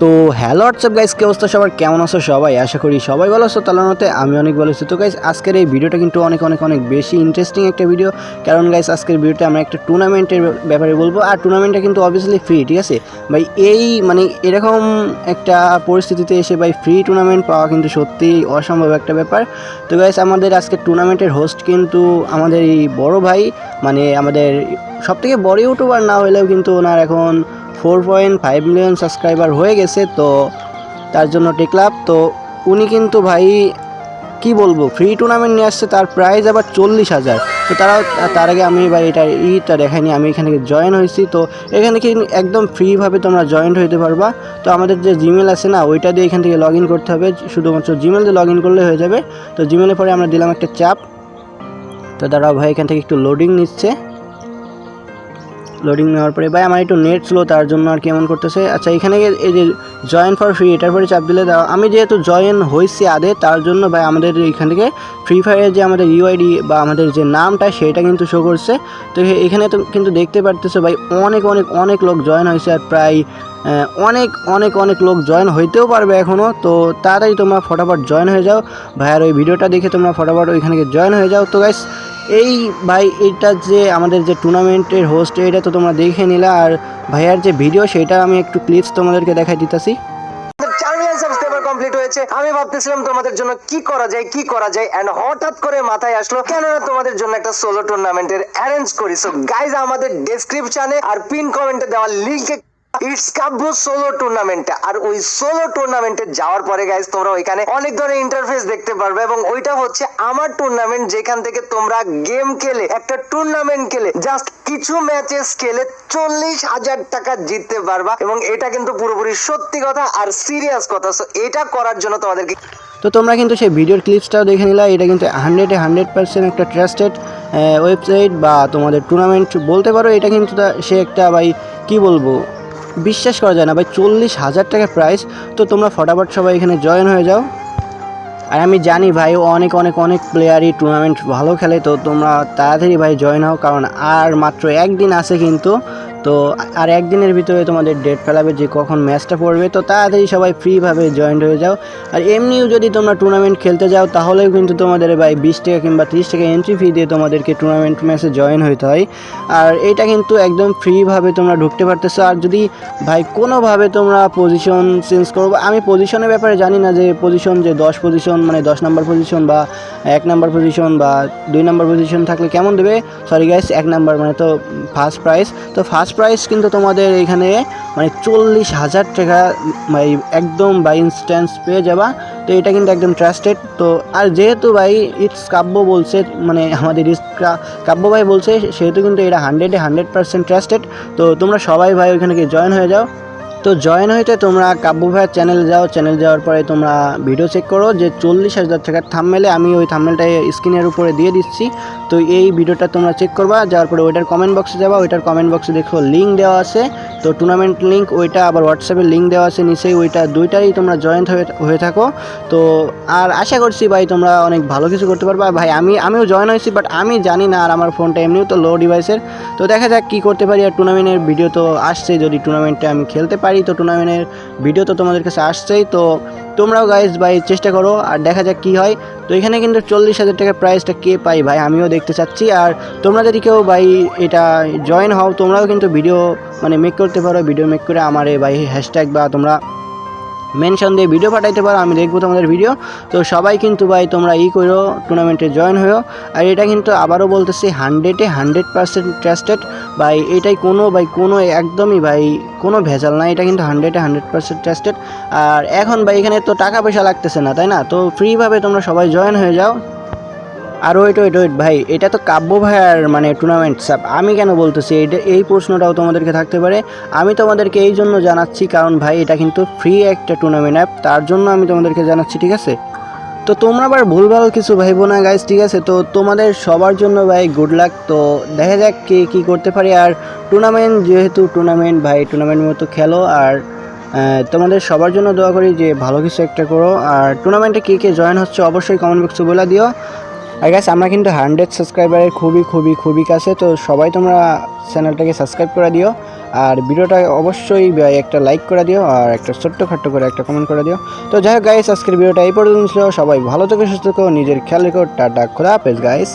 তো hello WhatsApp guys, কি অবস্থা সবার, কেমন আছো সবাই? আশা করি সবাই ভালো আছো। তার মতে আমি অনেক ভালো আছি। তো গাইস আজকের এই ভিডিওটা কিন্তু অনেক অনেক অনেক বেশি ইন্টারেস্টিং একটা ভিডিও, কারণ গাইস আজকের ভিডিওতে আমরা একটা টুর্নামেন্টের ব্যাপারে বলবো। আর টুর্নামেন্টটা কিন্তু অবভিয়াসলি ফ্রি, ঠিক আছে ভাই? এই মানে এরকম একটা পরিস্থিতিতে এসে ভাই ফ্রি টুর্নামেন্ট পাওয়া কিন্তু সত্যিই অসম্ভব একটা ব্যাপার। তো গাইস আমাদের আজকের টুর্নামেন্টের হোস্ট কিন্তু আমাদের এই বড় ভাই, মানে আমাদের সবথেকে বড় ইউটিউবার না হলেও কিন্তু ওনার এখন 4.5 মিলিয়ন সাবস্ক্রাইবার হয়ে গেছে। তো তার জন্য টেকলাভ। তো উনি কিন্তু ভাই কি বলবো, ফ্রি টুর্নামেন্ট নিয়ে আসছে, তার প্রাইজ আবার 40,000। তো তার আগে আমি ভাই এইটা দেখাইনি, আমি এখানে জয়েন হয়েছি। তো এখানে কি একদম ফ্রিভাবে তোমরা জয়েন্ট হইতে পারবা। তো আমাদের যে জিমেল আছে না, ওইটা দিয়ে এখান থেকে লগ ইন করতে হবে, শুধুমাত্র জিমেল দিয়ে লগ ইন করলে হয়ে যাবে। তো জিমেলে পরে আমরা দিলাম একটা চাপ। তো দাঁড়াও ভাই, এখান থেকে একটু লোডিং নিচ্ছে। লোডিং নেওয়ার পরে ভাই আমার একটু নেট স্লো, তার জন্য আর কেমন করতেছে। আচ্ছা, এখানে এই যে জয়েন ফর ফ্রি, এটার পরে চাপ দিলে দাও। আমি যেহেতু জয়েন হয়েছি আগে, তার জন্য ভাই আমাদের এখান থেকে ফ্রি ফায়ারের যে আমাদের ইউআইডি বা আমাদের যে নামটা, সেটা কিন্তু শো করছে। তো এখানে তো কিন্তু দেখতে পারতেছো ভাই অনেক অনেক অনেক লোক জয়েন হয়েছে, আর প্রায় অনেক অনেক অনেক লোক জয়েন হইতেও পারবে এখনও। তো তাড়াতাড়ি তোমরা ফটাফট জয়েন হয়ে যাও ভাইয়ার ওই ভিডিওটা দেখে, তোমরা ফটাফট ওইখানে জয়েন হয়ে যাও। তো গাইস এই ভাই এইটা যে আমাদের যে টুর্নামেন্টের হোস্ট, এটা তো তোমরা দেখে নিলা, আর ভাইয়ার যে ভিডিও সেটা আমি একটু ক্লিপস তোমাদেরকে দেখাই দিতেছি। কমপ্লিট হয়েছে। আমি ভাবতেছিলাম তোমাদের জন্য কি করা যায় এন্ড হঠাৎ করে মাথায় আসলো কেন না তোমাদের জন্য একটা সোলো টুর্নামেন্টের অ্যারেঞ্জ করি। সো গাইজ আমাদের ডেসক্রিপশনে আর পিন কমেন্টে দেওয়া লিংকে ইটস কাব্বো সোলো টুর্নামেন্ট, আর ওই সোলো টুর্নামেন্টে যাওয়ার পরে গাইজ তোমরা ওইখানে অনেক ধরনের ইন্টারফেস দেখতে পারবে, এবং ওইটা হচ্ছে আমার টুর্নামেন্ট, যেখান থেকে তোমরা গেম খেলে একটা টুর্নামেন্ট খেলে জাস্ট কিছু ম্যাচেস খেলে 40,000 টাকা জিততে পারবা। এবং এটা কিন্তু পুরোপুরি সত্যি কথা আর সিরিয়াস কথা। সো এটা করার জন্য তোমাদেরকে, তো তোমরা কিন্তু সেই ভিডিওর ক্লিপসটাও দেখে নিলা। এটা কিন্তু 100% একটা ট্রাস্টেড ওয়েবসাইট বা তোমাদের টুর্নামেন্ট বলতে পারো। এটা কিন্তু সে একটা ভাই কি বলবো, বিশ্বাস করা যায় না ভাই, 40,000 টাকা প্রাইস। তো তোমরা ফটাফট সবাই এখানে জয়েন হয়ে যাও। আর আমি জানি ভাই অনেক অনেক অনেক প্লেয়ারই টুর্নামেন্ট ভালো খেলে। তো তোমরা তাড়াতাড়ি ভাই জয়েন হও, কারণ আর মাত্র একদিন আছে কিন্তু। তো আর একদিনের ভিতরে তোমাদের ডেট ফেলাবে যে কখন ম্যাচটা পড়বে। তো তাড়াতাড়ি সবাই ফ্রিভাবে জয়েন হয়ে যাও। আর এমনিও যদি তোমরা টুর্নামেন্ট খেলতে যাও, তাহলেও কিন্তু তোমাদের ভাই 20 টাকা কিংবা 30 টাকা এন্ট্রি ফি দিয়ে তোমাদেরকে টুর্নামেন্ট ম্যাচে জয়েন হইতে হয়। আর এটা কিন্তু একদম ফ্রিভাবে তোমরা ঢুকতে পারতেছো। আর যদি ভাই কোনোভাবে তোমরা পজিশন চেঞ্জ করবো, আমি পজিশনের ব্যাপারে জানি না, যে পজিশন যে 10 পজিশন মানে 10 নাম্বার পজিশন বা 1 নাম্বার পজিশন বা 2 নাম্বার পজিশন থাকলে কেমন দেবে। সরি গাইস, 1 নাম্বার মানে তো ফার্স্ট প্রাইস। তো ফার্স্ট প্রাইস কিন্তু তোমাদের এখানে মানে 40,000 টাকা ভাই একদম বাই ইনস্ট্যান্স পেয়ে যাবা। তো এটা কিন্তু একদম ট্রাস্টেড। তো আর যেহেতু ভাই ইটস কাব্য বলছে, মানে আমাদের কাব্য ভাই বলছে, সেহেতু কিন্তু এটা 100% ট্রাস্টেড। তো তোমরা সবাই ভাই ওইখানে গিয়ে জয়েন হয়ে যাও। তো জয়েন হইতে তোমরা কাব্য ভাইয়ের চ্যানেলে যাও। চ্যানেল যাওয়ার পরে তোমরা ভিডিও চেক করো যে 40,000 টাকার থাম্বনেলে, আমি ওই থাম্বনেলটা স্ক্রিনের উপরে দিয়ে দিচ্ছি। তো এই ভিডিওটা তোমরা চেক করবা, যাওয়ার পরে ওইটার কমেন্ট বক্সে যাবা। ওইটার কমেন্ট বক্সে দেখো লিঙ্ক দেওয়া আছে, তো টুর্নামেন্ট লিঙ্ক ওইটা, আবার হোয়াটসঅ্যাপের লিঙ্ক দেওয়া আছে নিচেই। ওইটা দুইটাই তোমরা জয়েন্ট হয়ে থাকো। তো আর আশা করছি ভাই তোমরা অনেক ভালো কিছু করতে পারবা। ভাই আমিও জয়েন হয়েছি, বাট আমি জানি না, আর আমার ফোনটা এমনিও তো লো ডিভাইসের। তো দেখা যাক কী করতে পারি। আর টুর্নামেন্টের ভিডিও তো আসছে, যদি টুর্নামেন্টে আমি খেলতে পারি তো টুর্নামেন্টের ভিডিও তো তোমাদের কাছে আসছেই। তো তোমরাও গাইজ ভাই চেষ্টা করো, আর দেখা যাক কী হয়। তো এখানে কিন্তু 40,000 টাকার প্রাইসটা কে পাই ভাই, আমিও দেখতে চাচ্ছি। আর তোমরা যদি কেউ ভাই এটা জয়েন হও, তোমরাও কিন্তু ভিডিও মানে মেক করতে পারো। ভিডিও মেক করে আমার ভাই হ্যাশট্যাগ বা তোমরা মেনশন দিয়ে ভিডিও পাঠাইতে পারো, আমি দেখবো তোমাদের ভিডিও। তো সবাই কিন্তু ভাই তোমরা করো, টুর্নামেন্টে জয়েন হয়েও। আর এটা কিন্তু আবারও বলতেছি 100% ট্রাস্টেড ভাই। এটাই কোনো একদমই ভাই কোনো ভেজাল নাই, এটা কিন্তু 100% ট্রাস্টেড। আর এখন ভাই এখানে তো টাকা পয়সা লাগতেছে না, তাই না? তো ফ্রিভাবে তোমরা সবাই জয়েন হয়ে যাও। আর ওয়েট ভাই, এটা তো কাব্য ভাইয়ার মানে টুর্নামেন্ট সাব, আমি কেন বলতেছি এই প্রশ্নটাও তোমাদেরকে থাকতে পারে। আমি তোমাদেরকে এই জন্য জানাচ্ছি, কারণ ভাই এটা কিন্তু ফ্রি একটা টুর্নামেন্ট অ্যাপ, তার জন্য আমি তোমাদেরকে জানাচ্ছি, ঠিক আছে? তো তোমরা আবার ভুলভাল কিছু ভাইবো না গাইজ, ঠিক আছে? তো তোমাদের সবার জন্য ভাই গুড লাক। তো দেখা যাক কে কী করতে পারি। আর টুর্নামেন্ট যেহেতু টুর্নামেন্ট ভাই, টুর্নামেন্ট মতো খেলো। আর তোমাদের সবার জন্য দোয়া করি যে ভালো কিছু একটা করো। আর টুর্নামেন্টে কে জয়েন হচ্ছে অবশ্যই কমেন্ট বক্সে বলে দিও। আর গাইস আমরা কিন্তু 100 সাবস্ক্রাইবারের খুবই কাছে, তো সবাই তোমরা চ্যানেলটাকে সাবস্ক্রাইব করে দিও আর ভিডিওটা অবশ্যই একটা লাইক করে দিও আর একটা ছোট্ট করে একটা কমেন্ট করে দিও। তো যাই হোক গাইস, আজকের ভিডিওটা এই পর্যন্ত ছিল। সবাই ভালো থেকো, সুস্থ থেকো, নিজের খেয়াল রেখো। টাটা, খোদা হাফেজ গাইস।